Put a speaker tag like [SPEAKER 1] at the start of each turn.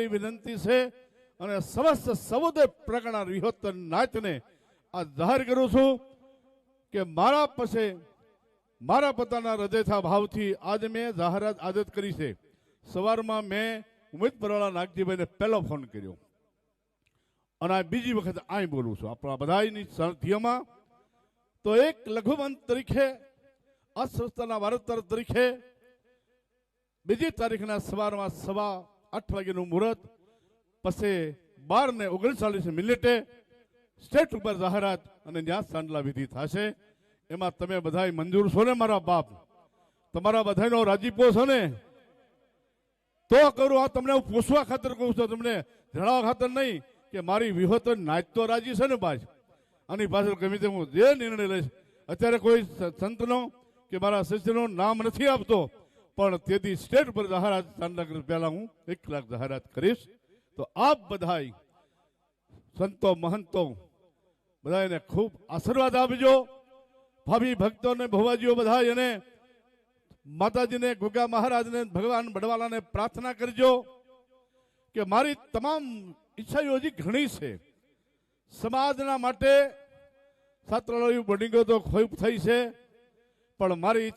[SPEAKER 1] વિનંતી છે અને સમસ્ત સમુદાય પ્રકારના વિહોત્તર નાચને આ જાહેર કરું છું કે મારા પછી મારા પોતાના હૃદયના ભાવથી આજે મેં જાહેરાત આદત કરી છે. સવારમાં મેં ઉમેદ પરવાળા નાગજીભાઈને પહેલો ફોન કર્યો અને આ બીજી વખત અહીં બોલું છું આપણા બધાની સાનિધ્યમાં. તો એક લઘુમંત તરીકે આ સંસ્થાના વારસદાર તરીકે બીજી તારીખના સવારમાં 8:15 વાગ્યાનું મુહૂર્ત, પછી 12:39 સ્ટેટ ઉપર જાહેરાત અને ત્યાં સાંડલા વિધિ થશે. એમાં તમે બધા મંજૂર છો ને? મારા બાપ, તમારા બધાનો રાજીપો છે ને? તો કરું. આ તમને હું પૂછવા ખાતર કહું છું, તમને જણાવવા ખાતર નહીં કે મારી વિહોતો નાચ તો રાજી છે ને બાજ. આની પાછળ ગમે તે હું જે નિર્ણય લઈશ. અત્યારે કોઈ સંતનો કે મારા શિષ્યનું નામ નથી આપતો, પણ તેથી સ્ટેટ પર જાહેરાત ચાંદલા પહેલા હું 1 લાખ જાહેરાત કરીશ. તો આપ બધા સંતો મહંતો બધાને ખૂબ આશીર્વાદ આપજો. ભાવિ ભક્તોને ભવાજીઓ બધા એને માતાજીને ગુગા મહારાજને ભગવાન બડવાલાને પ્રાર્થના કરજો કે મારી તમામ ઈચ્છાઓ હજી ઘણી છે. સમાજના માટે છાત્રાલય બોર્ડિંગો તો ખૂબ થઈ છે, પણ મારી